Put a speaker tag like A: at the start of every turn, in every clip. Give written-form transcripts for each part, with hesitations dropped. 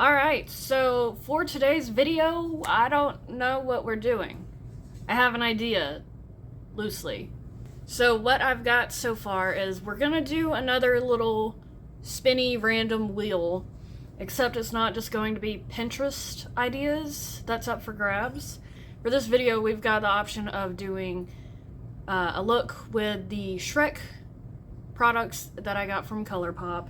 A: Alright, so for today's video, I don't know what we're doing. I have an idea, loosely. So what I've got so far is we're gonna do another little spinny random wheel, except it's not just going to be Pinterest ideas that's up for grabs. For this video, we've got the option of doing a look with the Shrek products that I got from ColourPop,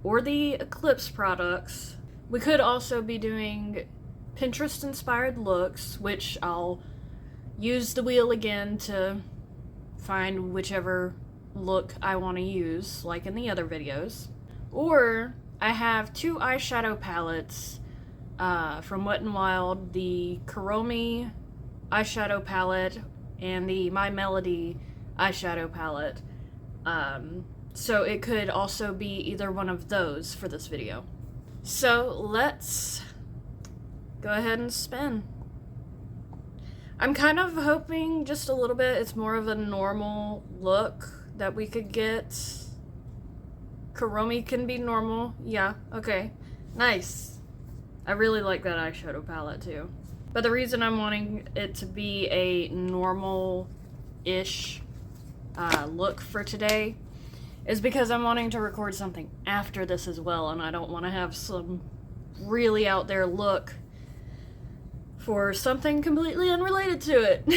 A: or the Eclipse products. We could also be doing Pinterest-inspired looks, which I'll use the wheel again to find whichever look I want to use, like in the other videos. Or I have two eyeshadow palettes from Wet n Wild, the Kuromi eyeshadow palette and the My Melody eyeshadow palette. So it could also be either one of those for this video. So let's go ahead and spin. I'm kind of hoping just a little bit it's more of a normal look that we could get. Kuromi can be normal. Yeah, okay. Nice. I really like that eyeshadow palette too. But the reason I'm wanting it to be a normal-ish look for today is because I'm wanting to record something after this as well, and I don't want to have some really out there look for something completely unrelated to it.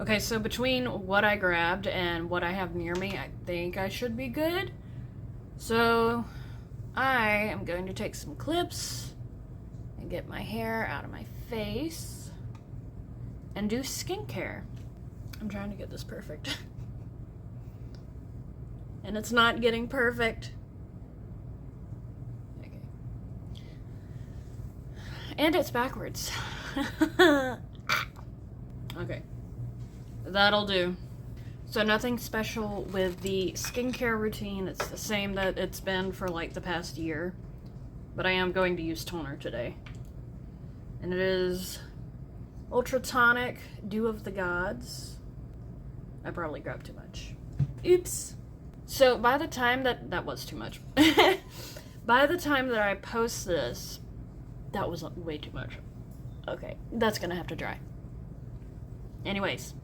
A: Okay, so between what I grabbed and what I have near me, I think I should be good. So I am going to take some clips and get my hair out of my face and do skincare. I'm trying to get this perfect. And it's not getting perfect. Okay. And it's backwards. Okay. That'll do. So nothing special with the skincare routine. It's the same that it's been for like the past year. But I am going to use toner today. And it is Ultra Tonic Dew of the Gods. I probably grabbed too much. Oops. So by the time that was too much. By the time that I post this, that was way too much. Okay, that's gonna have to dry. Anyways,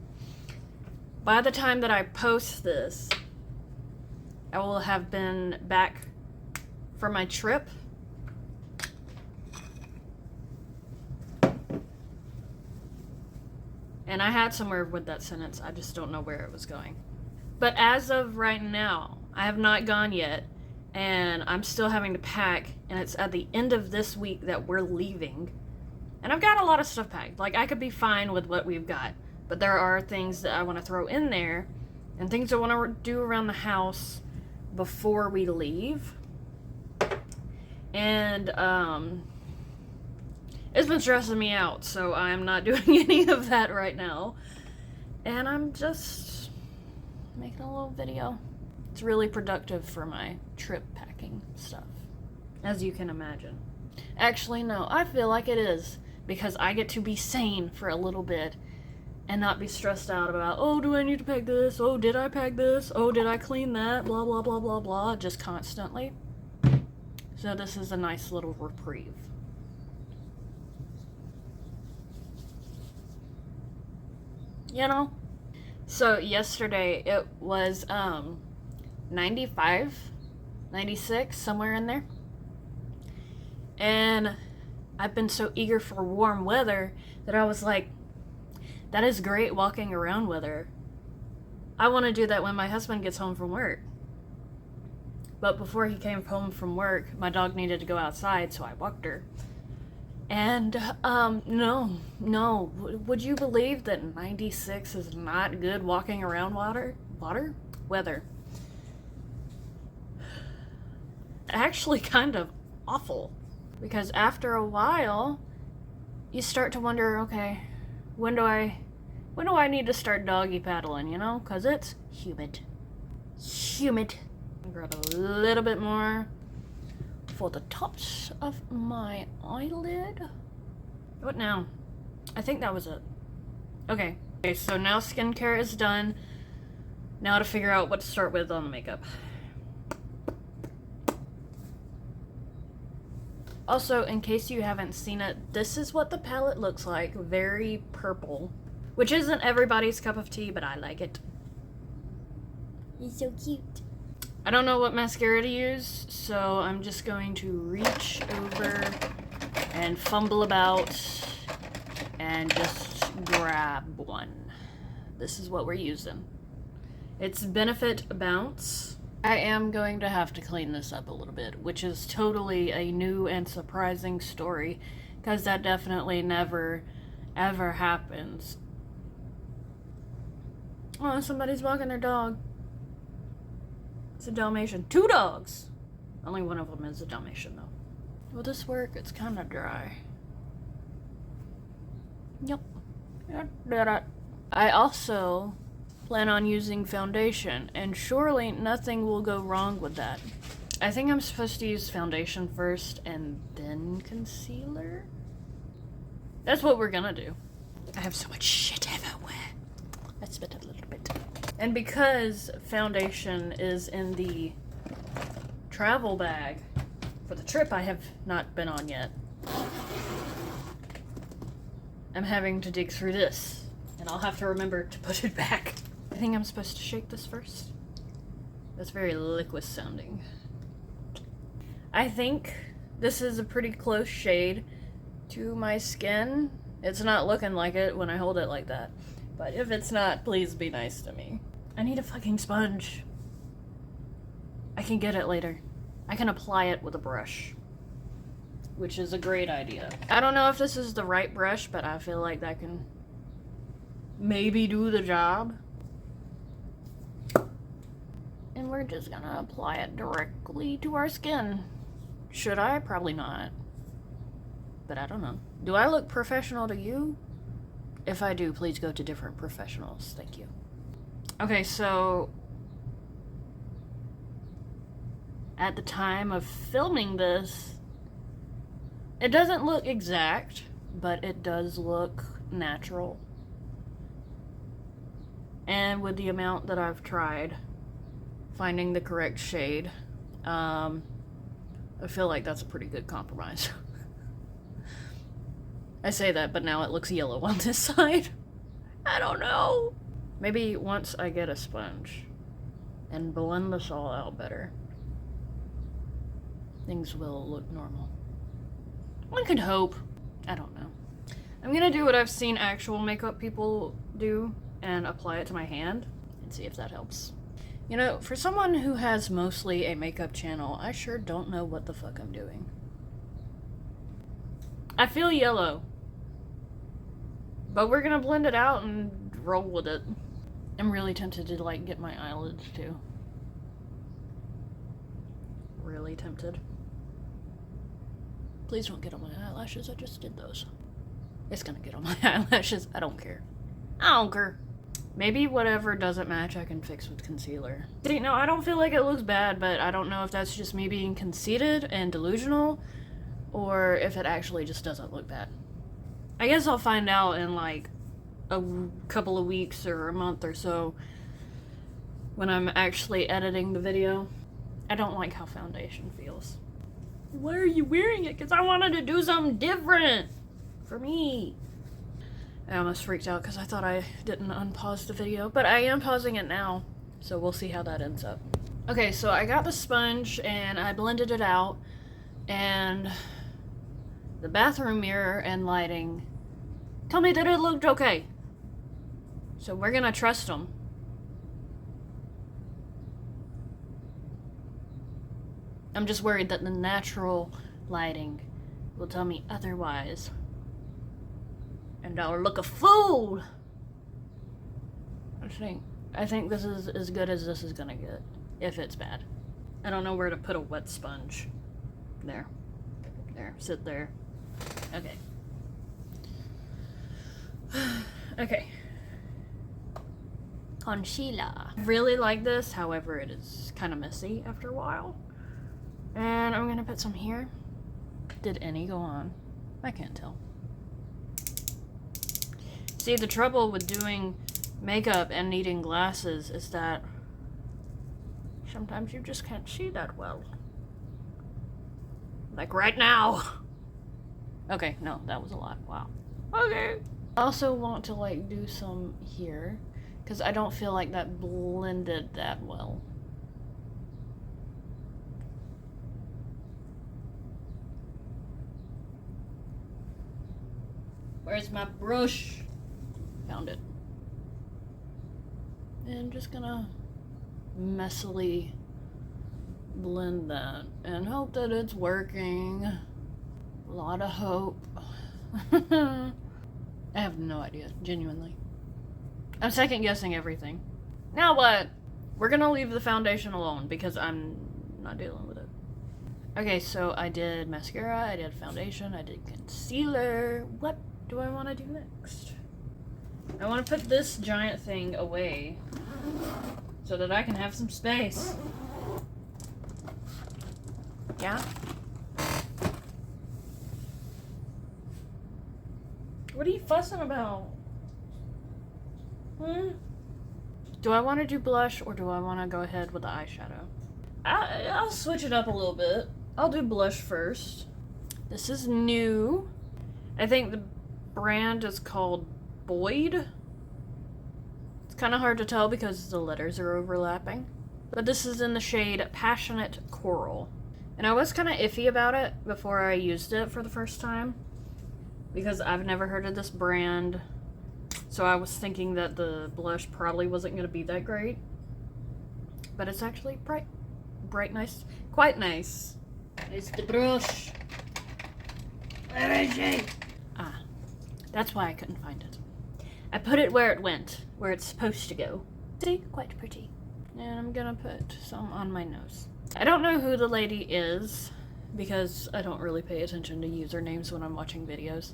A: by the time that I post this, I will have been back from my trip. And I had somewhere with that sentence, I just don't know where it was going. But as of right now, I have not gone yet, and I'm still having to pack, and it's at the end of this week that we're leaving. And I've got a lot of stuff packed. Like, I could be fine with what we've got, but there are things that I want to throw in there, and things I want to do around the house before we leave. And, it's been stressing me out, so I'm not doing any of that right now. And I'm just making a little video. It's really productive for my trip packing stuff, as you can imagine. Actually, no, I feel like it is, because I get to be sane for a little bit and not be stressed out about, oh, do I need to pack this? Oh, did I pack this? Oh, did I clean that? Blah, blah, blah, blah, blah, just constantly. So this is a nice little reprieve. You know? So yesterday it was 95, 96, somewhere in there. And I've been so eager for warm weather that I was like, that is great walking around weather. I want to do that when my husband gets home from work. But before he came home from work, my dog needed to go outside, so I walked her. And, no. Would you believe that 96 is not good walking around weather? Actually kind of awful. Because after a while, you start to wonder, okay, when do I need to start doggy paddling, you know? Because it's humid. Grab a little bit more for the tops of my eyelid. What now? I think that was it. Okay, so now skincare is done. Now to figure out what to start with on the makeup. Also, in case you haven't seen it, this is what the palette looks like. Very purple. Which isn't everybody's cup of tea, but I like it.
B: He's so cute.
A: I don't know what mascara to use, so I'm just going to reach over and fumble about and just grab one. This is what we're using. It's Benefit Bounce. I am going to have to clean this up a little bit, which is totally a new and surprising story, because that definitely never, ever happens. Oh, somebody's walking their dog. It's a Dalmatian. 2 dogs! Only one of them is a Dalmatian, though. Will this work? It's kind of dry. Yep. I also plan on using foundation, and surely nothing will go wrong with that. I think I'm supposed to use foundation first and then concealer? That's what we're gonna do. I have so much shit everywhere. I spit a little bit. And because foundation is in the travel bag for the trip I have not been on yet, I'm having to dig through this, and I'll have to remember to put it back. I think I'm supposed to shake this first. That's very liquid sounding. I think this is a pretty close shade to my skin. It's not looking like it when I hold it like that. But if it's not, please be nice to me. I need a fucking sponge. I can get it later. I can apply it with a brush, which is a great idea. I don't know if this is the right brush, but I feel like that can maybe do the job. And we're just gonna apply it directly to our skin. Should I? Probably not. But I don't know. Do I look professional to you? If I do, please go to different professionals. Thank you. Okay, so at the time of filming this, it doesn't look exact, but it does look natural. And with the amount that I've tried finding the correct shade, I feel like that's a pretty good compromise. I say that, but now it looks yellow on this side. I don't know. Maybe once I get a sponge and blend this all out better, things will look normal. One could hope. I don't know. I'm gonna do what I've seen actual makeup people do and apply it to my hand and see if that helps. You know, for someone who has mostly a makeup channel, I sure don't know what the fuck I'm doing. I feel yellow, but we're gonna blend it out and roll with it. I'm really tempted to like get my eyelids too. Really tempted. Please don't get on my eyelashes, I just did those. It's gonna get on my eyelashes, I don't care. I don't care. Maybe whatever doesn't match I can fix with concealer. See, no, I don't feel like it looks bad, but I don't know if that's just me being conceited and delusional, or if it actually just doesn't look bad. I guess I'll find out in like a couple of weeks or a month or so when I'm actually editing the video. I don't like how foundation feels. Why are you wearing it? Because I wanted to do something different for me. I almost freaked out because I thought I didn't unpause the video, but I am pausing it now, so we'll see how that ends up. Okay, so I got the sponge and I blended it out, and the bathroom mirror and lighting told me that it looked okay. So we're gonna trust them. I'm just worried that the natural lighting will tell me otherwise, and I'll look a fool. I think this is as good as this is gonna get, if it's bad. I don't know where to put a wet sponge. There. There. Sit there. Okay. Okay. Concealer. I really like this, however it is kind of messy after a while. And I'm gonna put some here. Did any go on? I can't tell. See, the trouble with doing makeup and needing glasses is that sometimes you just can't see that well. Like right now. Okay, no, that was a lot. Wow. Okay. I also want to like do some here because I don't feel like that blended that well. Where's my brush? Found it. And I'm just gonna messily blend that and hope that it's working. A lot of hope. I have no idea, genuinely. I'm second guessing everything. Now what? We're gonna leave the foundation alone because I'm not dealing with it. Okay, so I did mascara, I did foundation, I did concealer. What do I want to do next? I want to put this giant thing away so that I can have some space. Yeah? What are you fussing about? Do I want to do blush or do I want to go ahead with the eyeshadow? I'll switch it up a little bit. I'll do blush first. This is new. I think the brand is called Boyd. It's kind of hard to tell because the letters are overlapping. But this is in the shade Passionate Coral. And I was kind of iffy about it before I used it for the first time because I've never heard of this brand. So I was thinking that the blush probably wasn't going to be that great. But it's actually bright, nice, quite nice. It's the brush. Where is it? Ah, that's why I couldn't find it. I put it where it went, where it's supposed to go. See, quite pretty. And I'm gonna put some on my nose. I don't know who the lady is because I don't really pay attention to usernames when I'm watching videos.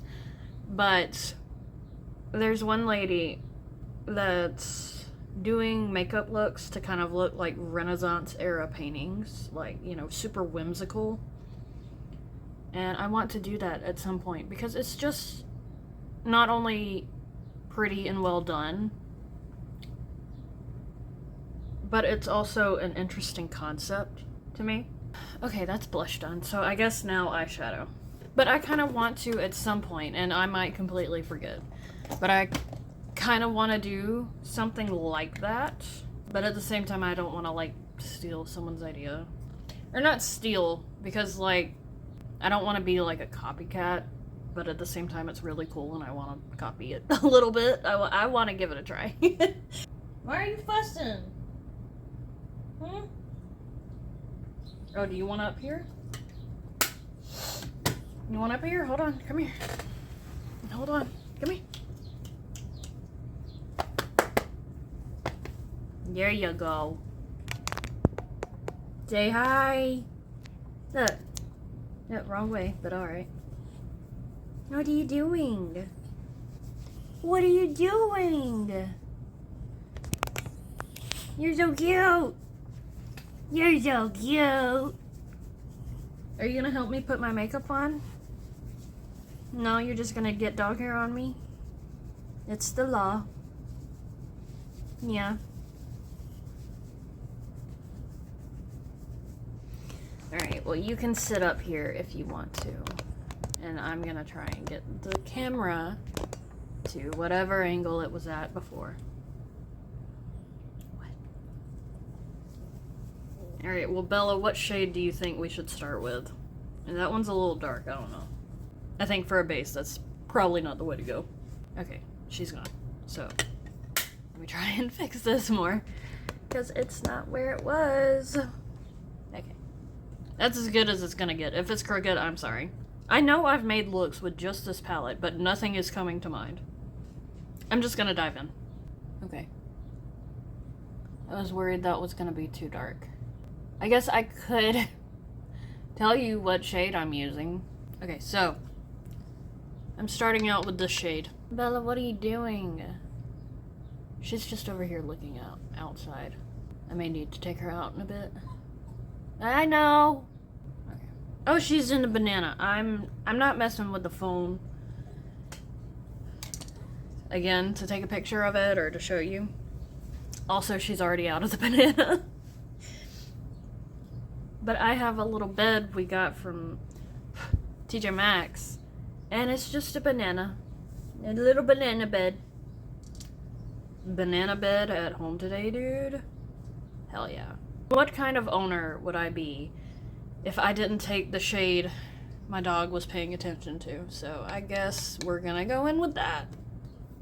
A: But there's one lady that's doing makeup looks to kind of look like Renaissance era paintings, like, you know, super whimsical. And I want to do that at some point because it's just not only pretty and well done, but it's also an interesting concept to me. Okay, that's blush done, so I guess now eyeshadow. But I kind of want to at some point, and I might completely forget, but I kind of want to do something like that, but at the same time I don't want to like steal someone's idea. Or not steal, because like I don't want to be like a copycat, but at the same time it's really cool and I want to copy it a little bit. I want to give it a try. Why are you fussing? Oh, do you want up here? You want up here? Hold on, come here. Hold on, come here. There you go. Say hi. Look. No, wrong way, but alright. What are you doing? What are you doing? You're so cute. You're so cute. Are you gonna help me put my makeup on? No, you're just gonna get dog hair on me? It's the law. Yeah. Alright, well you can sit up here if you want to. And I'm gonna try and get the camera to whatever angle it was at before. What? Alright, well Bella, what shade do you think we should start with? And that one's a little dark, I don't know. I think for a base, that's probably not the way to go. Okay, she's gone. So, let me try and fix this more. Because it's not where it was. Okay. That's as good as it's gonna get. If it's crooked, I'm sorry. I know I've made looks with just this palette, but nothing is coming to mind. I'm just gonna dive in. Okay. I was worried that was gonna be too dark. I guess I could tell you what shade I'm using. Okay, so I'm starting out with this shade. Bella, what are you doing? She's just over here looking outside. I may need to take her out in a bit. I know. Okay. Oh, she's in the banana. I'm not messing with the phone. Again, to take a picture of it or to show you. Also, she's already out of the banana. But I have a little bed we got from TJ Maxx, and it's just a banana. A little banana bed. Banana bed at home today, dude? Hell yeah. What kind of owner would I be if I didn't take the shade my dog was paying attention to? So I guess we're gonna go in with that.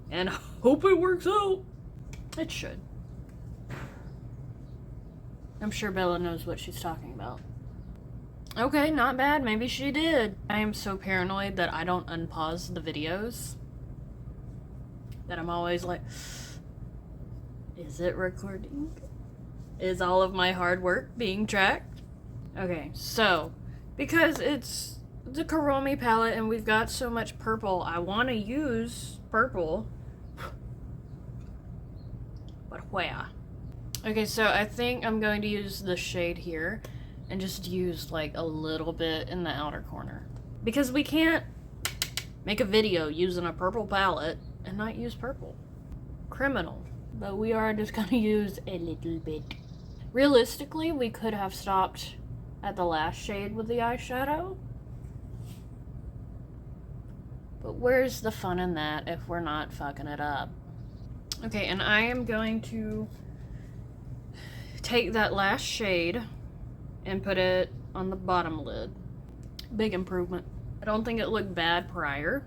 A: And hope it works out. It should. I'm sure Bella knows what she's talking about. Okay, not bad. Maybe she did. I am so paranoid that I don't unpause the videos. That I'm always like, is it recording? Is all of my hard work being tracked? Okay, so, because it's the Kuromi palette and we've got so much purple, I want to use purple. But where? Okay, so I think I'm going to use the shade here and just use like a little bit in the outer corner. Because we can't make a video using a purple palette and not use purple. Criminal. But we are just gonna use a little bit. Realistically, we could have stopped at the last shade with the eyeshadow. But where's the fun in that if we're not fucking it up? Okay, and I am going to take that last shade and put it on the bottom lid. Big improvement. I don't think it looked bad prior,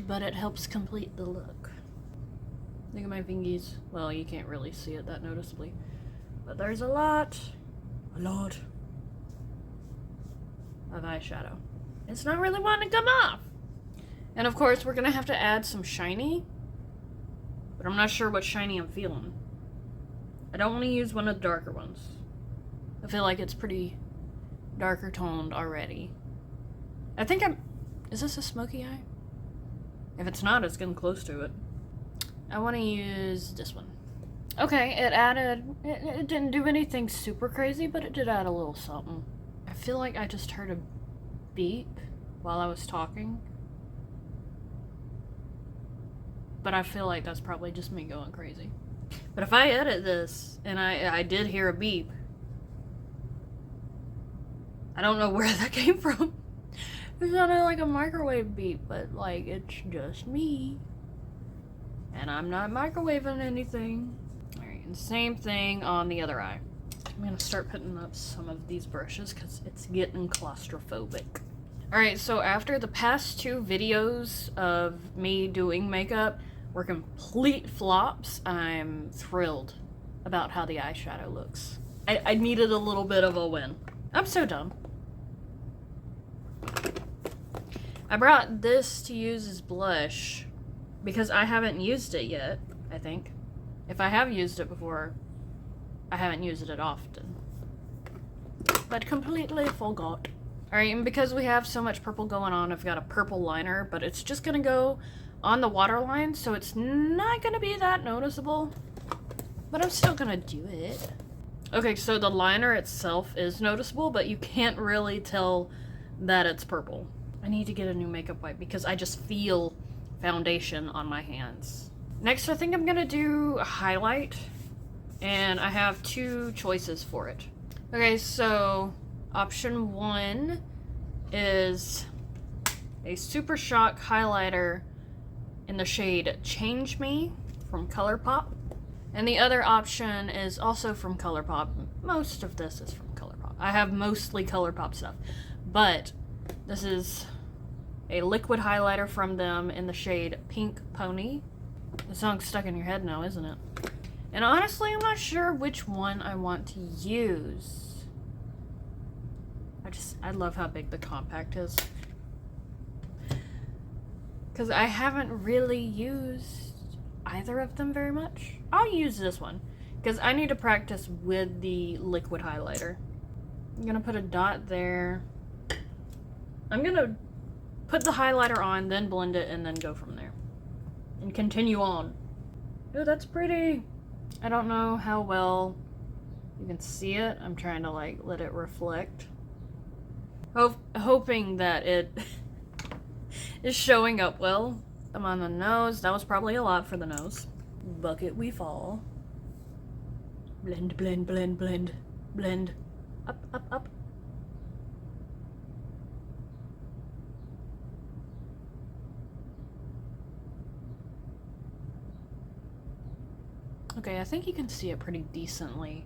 A: but it helps complete the look. Look at my fingies. Well, you can't really see it that noticeably, but there's a lot of eyeshadow. It's not really wanting to come off. And of course, we're gonna have to add some shiny, but I'm not sure what shiny I'm feeling. I don't want to use one of the darker ones. I feel like it's pretty darker toned already. I think is this a smoky eye? If it's not, it's getting close to it. I want to use this one. Okay, it didn't do anything super crazy, but it did add a little something. I feel like I just heard a beep while I was talking. But I feel like that's probably just me going crazy. But if I edit this, and I did hear a beep, I don't know where that came from. It sounded like a microwave beep, but like, it's just me. And I'm not microwaving anything. Alright, and same thing on the other eye. I'm gonna start putting up some of these brushes because it's getting claustrophobic. Alright, so after the past 2 videos of me doing makeup were complete flops, I'm thrilled about how the eyeshadow looks. I needed a little bit of a win. I'm so dumb. I brought this to use as blush because I haven't used it yet, I think. If I have used it before, I haven't used it often. But completely forgot. Alright, and because we have so much purple going on, I've got a purple liner, but it's just gonna go on the waterline, so it's not gonna be that noticeable. But I'm still gonna do it. Okay, so the liner itself is noticeable, but you can't really tell that it's purple. I need to get a new makeup wipe because I just feel foundation on my hands. Next, I think I'm gonna do a highlight, and I have 2 choices for it. Okay, so option 1 is a Super Shock highlighter in the shade Change Me from ColourPop. And the other option is also from ColourPop. Most of this is from ColourPop. I have mostly ColourPop stuff. But this is a liquid highlighter from them in the shade Pink Pony. The song's stuck in your head now, isn't it? And honestly, I'm not sure which one I want to use. I love how big the compact is. Because I haven't really used either of them very much. I'll use this one because I need to practice with the liquid highlighter. I'm gonna put a dot there. I'm gonna put the highlighter on, then blend it, and then go from there. And continue on. Oh, that's pretty. I don't know how well you can see it. I'm trying to like let it reflect. Hoping that it is showing up well. I'm on the nose. That was probably a lot for the nose. Bucket we fall. Blend, blend, blend, blend, blend. Up, up, up. Okay, I think you can see it pretty decently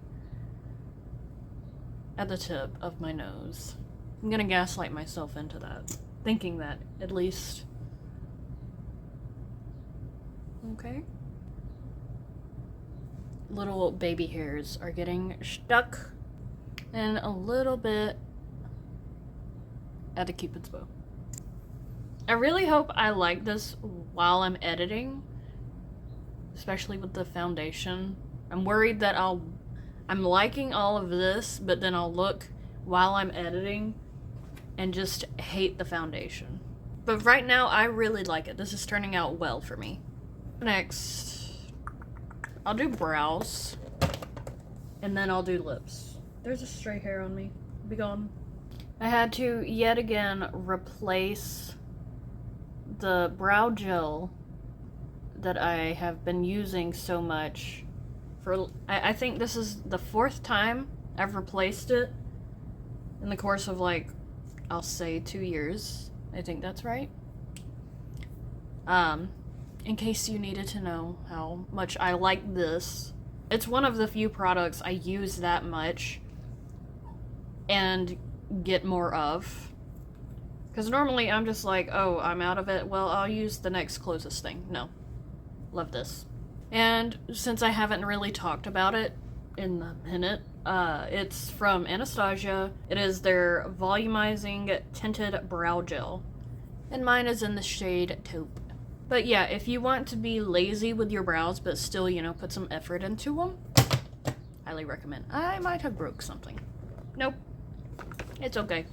A: at the tip of my nose. I'm gonna gaslight myself into that, thinking that, at least. Okay. Little baby hairs are getting stuck and a little bit at the Cupid's bow. I really hope I like this while I'm editing, especially with the foundation. I'm worried that I'm liking all of this, but then I'll look while I'm editing and just hate the foundation. But right now, I really like it. This is turning out well for me. Next, I'll do brows, and then I'll do lips. There's a stray hair on me. Be gone. I had to, yet again, replace the brow gel that I have been using so much for, I think this is the 4th time I've replaced it in the course of, like, I'll say 2 years. I think that's right. In case you needed to know how much I like this. It's one of the few products I use that much and get more of. Because normally I'm just like, oh, I'm out of it. Well, I'll use the next closest thing. No. Love this. And since I haven't really talked about it in a minute, it's from Anastasia. It is their volumizing tinted brow gel. And mine is in the shade Taupe. But yeah, if you want to be lazy with your brows, but still, you know, put some effort into them, highly recommend. I might have broke something. Nope. It's okay.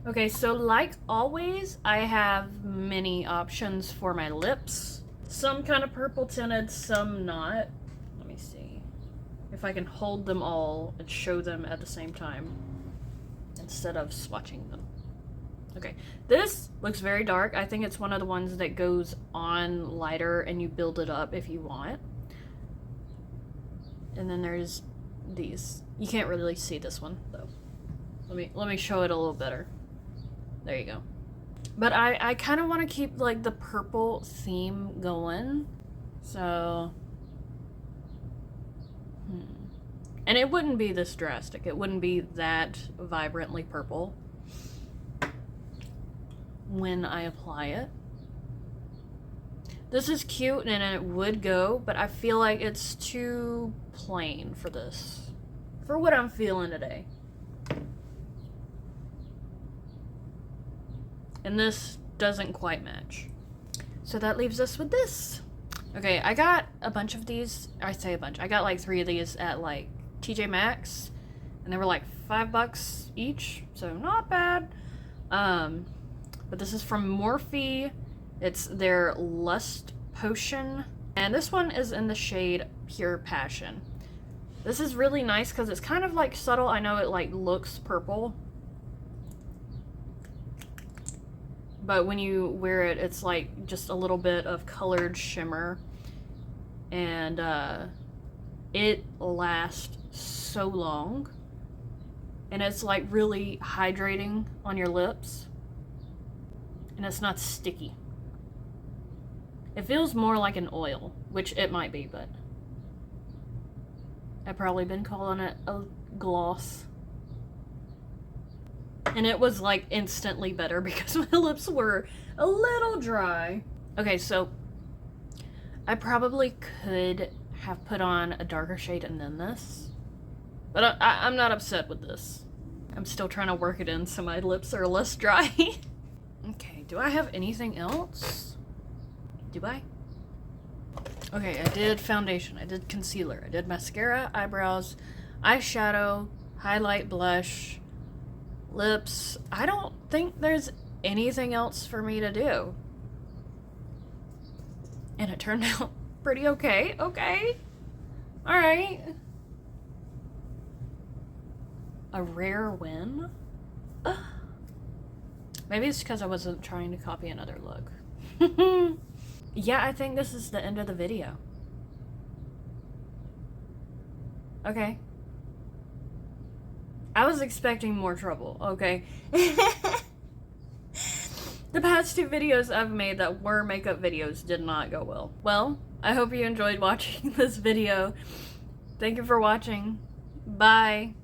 A: Okay, so like always, I have many options for my lips. Some kind of purple tinted, some not. Let me see if I can hold them all and show them at the same time instead of swatching them. Okay, this looks very dark. I think it's one of the ones that goes on lighter and you build it up if you want. And then there's these. You can't really see this one though. Let me show it a little better. There you go. But I kind of want to keep like the purple theme going. So and it wouldn't be this drastic. It wouldn't be that vibrantly purple when I apply it. This is cute and it would go, but I feel like it's too plain for this. For what I'm feeling today. And this doesn't quite match. So that leaves us with this. Okay, I got a bunch of these. I say a bunch. I got like 3 of these at like TJ Maxx. And they were like $5 each. So not bad. But this is from Morphe. It's their Lust Potion. And this one is in the shade Pure Passion. This is really nice because it's kind of like subtle. I know it like looks purple. But when you wear it, it's like just a little bit of colored shimmer. And it lasts so long. And it's like really hydrating on your lips. And it's not sticky. It feels more like an oil, which it might be, but I've probably been calling it a gloss. And it was like instantly better because my lips were a little dry. Okay, so I probably could have put on a darker shade and then this. But I'm not upset with this. I'm still trying to work it in so my lips are less dry. Okay, do I have anything else? Do I? Okay, I did foundation, I did concealer, I did mascara, eyebrows, eyeshadow, highlight, blush, lips. I don't think there's anything else for me to do. And it turned out pretty okay. Okay. Alright. A rare win? Maybe it's because I wasn't trying to copy another look. Yeah, I think this is the end of the video. Okay. I was expecting more trouble, okay? The past 2 videos I've made that were makeup videos did not go well. Well, I hope you enjoyed watching this video. Thank you for watching. Bye.